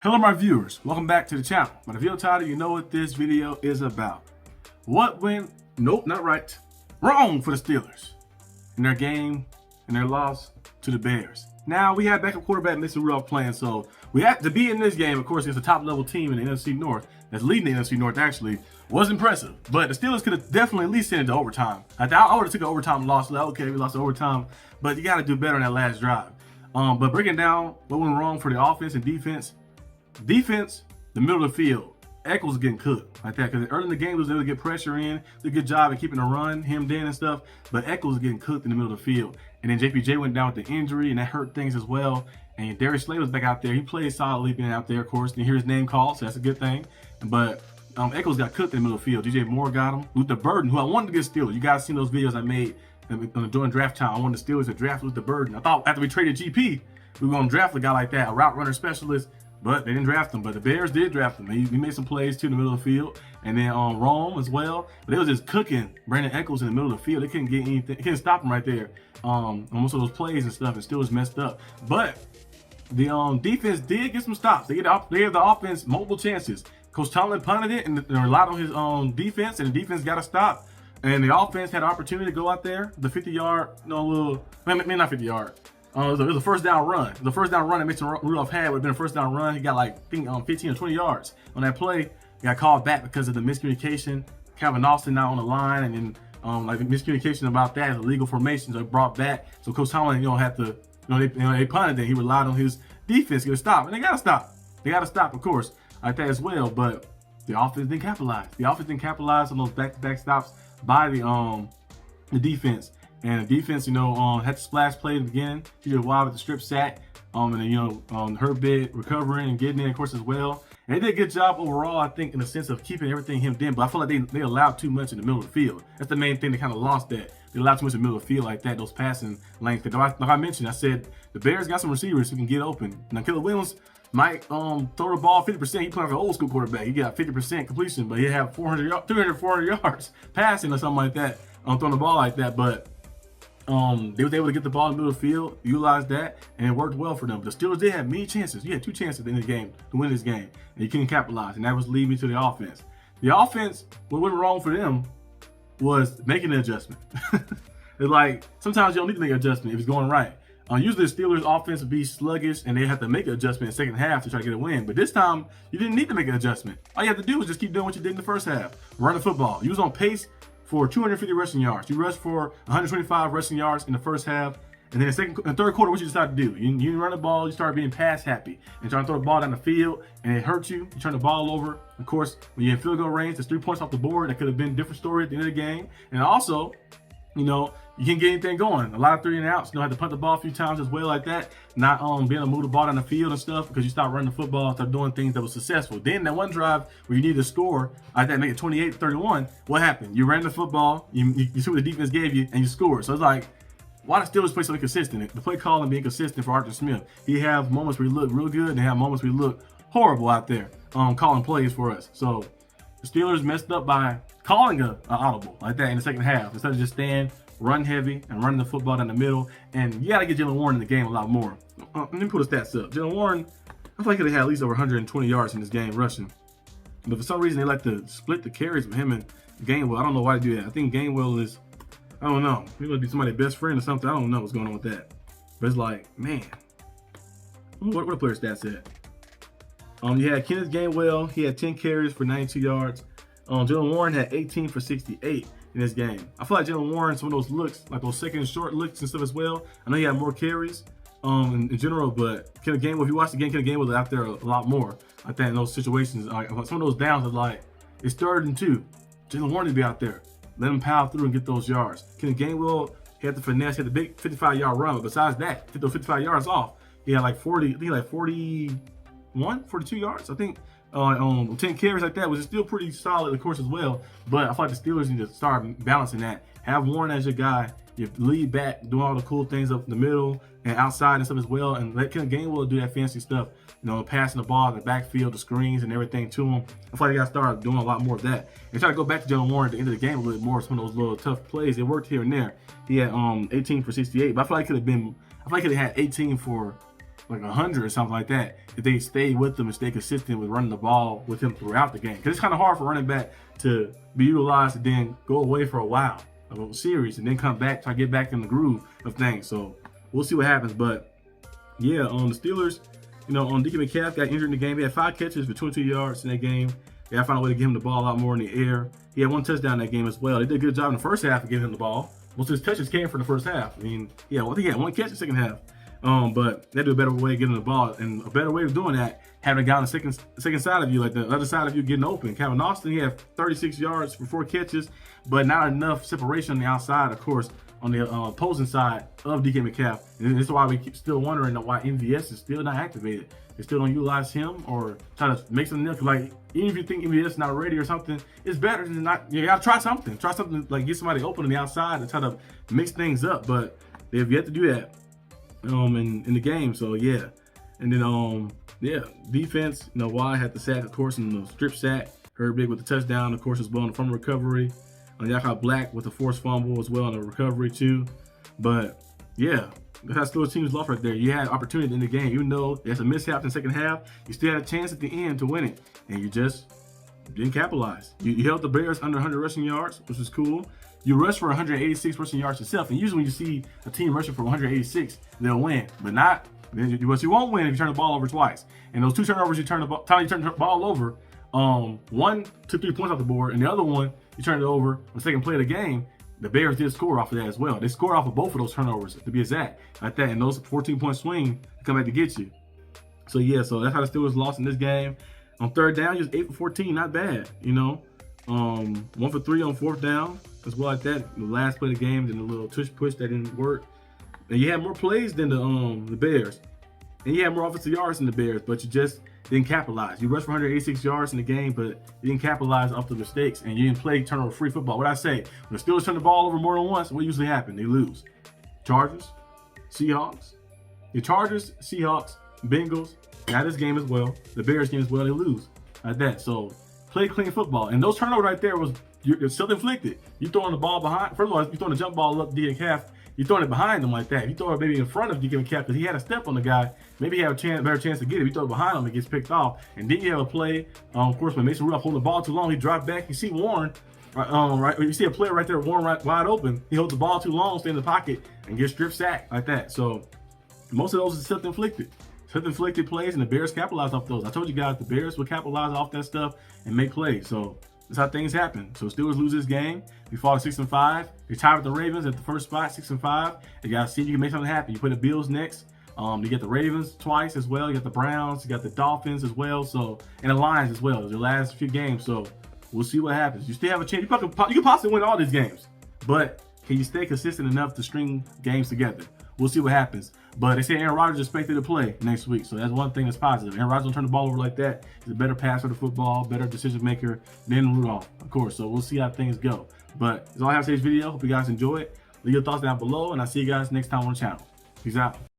Hello my viewers, welcome back to the channel. By the video title, you know what this video is about. What went, nope, not right, wrong for the Steelers in their game and their loss to the Bears. Now, we had backup quarterback Mason Rudolph playing, so we had to be in this game, of course, against a top level team in the NFC North that's leading the NFC North actually, was impressive. But the Steelers could have definitely at least sent it to overtime. I would have took an overtime loss, like, okay, we lost to overtime, but you got to do better on that last drive. But breaking down what went wrong for the offense and defense, the middle of the field, Echols getting cooked like that because early in the game was able to get pressure in, did a good job at keeping the run hemmed in and stuff, but Echols getting cooked in the middle of the field. And then JPJ went down with the injury and that hurt things as well. And Darius Slay was back out there. He played solidly being out there, of course. You hear his name called, so that's a good thing. But Echols got cooked in the middle of the field. DJ Moore got him. Luther Burden, who I wanted to get Steelers. You guys seen those videos I made during draft time. I wanted the Steelers to draft Luther Burden. I thought after we traded GP, we were going to draft a guy like that, a route runner specialist. But they didn't draft him. But the Bears did draft him. He made some plays too in the middle of the field. And then Rome as well. But they was just cooking Brandon Echols in the middle of the field. They couldn't get anything. They couldn't stop him right there on most of those plays and stuff. And still was messed up. But the defense did get some stops. They gave the offense multiple chances. Coach Tomlin punted it and relied on his defense. And the defense got a stop. And the offense had an opportunity to go out there. The 50-yard, maybe not 50-yard. It was a first down run. The first down run that Mason Rudolph had would have been a first down run. He got like, I think 15 or 20 yards on that play. He got called back because of the miscommunication. Calvin Austin not on the line, and then like the miscommunication about that, illegal formation, so brought back. So Coach Tomlin, had to, they punted it. He relied on his defense to get a stop, and they got to stop. They got to stop, of course, like that as well. But the offense didn't capitalize. The offense didn't capitalize on those back-to-back stops by the defense. And the defense, had to splash play at the beginning. He did wild with the strip sack. And then, Herbert recovering and getting in, of course, as well. And they did a good job overall, I think, in the sense of keeping everything hemmed in. But I feel like they allowed too much in the middle of the field. That's the main thing. They kind of lost that. They allowed too much in the middle of the field like that, those passing lanes. Like I mentioned, I said the Bears got some receivers who can get open. Now, Caleb Williams might throw the ball 50%. He playing like an old school quarterback. He got 50% completion, but he'd have 300, 400 yards passing or something like that, throwing the ball like that. But they was able to get the ball in the middle of the field, utilize that, and it worked well for them. But the Steelers did have many chances. You had 2 chances at the end of the game to win this game, and you couldn't capitalize. And that was leading to the offense. The offense, what went wrong for them was making an adjustment. It's like sometimes you don't need to make an adjustment if it's going right. Usually the Steelers' offense would be sluggish, and they have to make an adjustment in the second half to try to get a win. But this time, you didn't need to make an adjustment. All you have to do is just keep doing what you did in the first half. Run the football. You was on pace for 250 rushing yards. You rushed for 125 rushing yards in the first half. And then the second and third quarter, what you decide to do? You run the ball, you start being pass happy and trying to throw the ball down the field, and it hurts you. You turn the ball over. Of course, when you're in field goal range, there's 3 points off the board. That could have been a different story at the end of the game. And also, you can't get anything going. A lot of 3 and outs. Have to punt the ball a few times as well like that. Not being able to move the ball down the field and stuff because you start running the football and start doing things that was successful. Then that one drive where you need to score, like that, make it 28-31. What happened? You ran the football, you see what the defense gave you, and you scored. So it's like, why the Steelers play so inconsistent? The play calling being consistent for Arthur Smith. He have moments where he look real good and they have moments where he look horrible out there calling plays for us. So the Steelers messed up by calling an audible like that in the second half instead of just staying run heavy and running the football down the middle. And you got to get Jaylen Warren in the game a lot more. Let me pull the stats up. Jaylen Warren, I feel like he had at least over 120 yards in this game rushing. But for some reason, they like to split the carries with him and Gainwell. I don't know why they do that. I think Gainwell is, I don't know. He must be somebody's best friend or something. I don't know what's going on with that. But it's like, man, what are player stats at? You had Kenneth Gainwell. He had 10 carries for 92 yards. Jaylen Warren had 18 for 68. In this game. I feel like Jaylen Warren, some of those looks, like those second short looks and stuff as well. I know he had more carries in general, but Kenneth Gainwell, if you watch the game, Kenneth Gainwell was out there a lot more. I think in those situations, like some of those downs are like, it's 3rd and 2. Jaylen Warren to be out there. Let him power through and get those yards. Kenneth Gainwell, he had the finesse, he had the big 55-yard run, but besides that, get those 55 yards off. He had like 40, I think like 41, 42 yards, I think. 10 carries like that, which is still pretty solid, of course, as well. But I feel like the Steelers need to start balancing that. Have Warren as your guy. You lead back, doing all the cool things up in the middle and outside and stuff as well. And let Kenneth Gainwell do that fancy stuff, passing the ball in the backfield, the screens and everything to him. I feel like they got to start doing a lot more of that. And try to go back to Jaylen Warren at the end of the game a little bit more. Some of those little tough plays, it worked here and there. He had 18 for 68, but I feel like it could have been, I feel like he had 18 for like 100 or something like that if they stay with them and stay consistent with running the ball with him throughout the game. Because it's kind of hard for running back to be utilized and then go away for a while of a series and then come back, try to get back in the groove of things. So we'll see what happens. But yeah, the Steelers, you know, DK Metcalf got injured in the game. He had 5 catches for 22 yards in that game. They got to find a way to get him the ball out more in the air. He had 1 touchdown in that game as well. They did a good job in the first half of getting him the ball. Most of his touches came from the first half. I mean, yeah, well, I think he had 1 catch in the second half. But they do a better way of getting the ball, and a better way of doing that, having a guy on the second side of you, like the other side of you getting open. Kevin Austin, he had 36 yards for 4 catches, but not enough separation on the outside, of course, on the opposing side of DK Metcalf. And this is why we keep still wondering why MVS is still not activated. They still don't utilize him or try to make something else. Like, even if you think MVS is not ready or something, it's better than not. You gotta try something. Try something like get somebody open on the outside and try to mix things up. But they've yet to do that in the game. So yeah. And then yeah, defense, you know, Why had the sack, of course, in the strip sack. Herbig with the touchdown, of course, as well in the fumble recovery. Yaka Black with the forced fumble as well in the recovery too. But yeah, that's how Steelers teams lost right there. You had opportunity in the game, even though there's a mishap in the second half. You still had a chance at the end to win it, and you just didn't capitalize. You held the Bears under 100 rushing yards, which was cool. You rushed for 186 rushing yards yourself, and usually when you see a team rushing for 186, they'll win, but not. But you won't win if you turn the ball over twice. And those 2 turnovers, you turn the ball over. 1 took 3 points off the board, and the other one you turned it over on the second play of the game. The Bears did score off of that as well. They scored off of both of those turnovers, to be exact, like that, and those 14-point swing to come back to get you. So yeah, so that's how the Steelers lost in this game. On third down, he was 8 for 14, not bad, you know. 1 for 3 on fourth down as well, like that. The last play of the game, then the little tush push that didn't work. And you had more plays than the Bears, and you had more offensive yards than the Bears, but you just didn't capitalize. You rushed for 186 yards in the game, but you didn't capitalize off the mistakes, and you didn't play turnover-free football. What I say, when the Steelers turn the ball over more than once, what usually happens? They lose. Chargers, Seahawks, Bengals, got this game as well. The Bears game as well, they lose like that. So play clean football, and those turnovers right there was self-inflicted. You throwing the ball behind. First of all, you throwing the jump ball up DK Metcalf. You throwing it behind him like that. If you throw it maybe in front of DK Metcalf because he had a step on the guy, maybe he had a better chance to get it. If you throw it behind him, it gets picked off. And then you have a play, of course, when Mason Rudolph holding the ball too long, he dropped back. You see Warren, right? You see a player right there, Warren wide open. He holds the ball too long, stay in the pocket, and gets strip sacked like that. So most of those are self-inflicted. Self-inflicted plays, and the Bears capitalize off those. I told you guys the Bears would capitalize off that stuff and make plays. So that's how things happen. So Steelers lose this game. We fall to 6-5. They tied with the Ravens at the first spot, 6-5. You gotta see if you can make something happen. You put the Bills next. You get the Ravens twice as well. You got the Browns. You got the Dolphins as well. So and the Lions as well. Their last few games. So we'll see what happens. You still have a chance. You can possibly win all these games, but can you stay consistent enough to string games together? We'll see what happens. But they say Aaron Rodgers is expected to play next week, so that's one thing that's positive. Aaron Rodgers will turn the ball over like that. He's a better passer to football, better decision maker than Rudolph, of course. So we'll see how things go. But that's all I have to say this video. Hope you guys enjoy it. Leave your thoughts down below, and I'll see you guys next time on the channel. Peace out.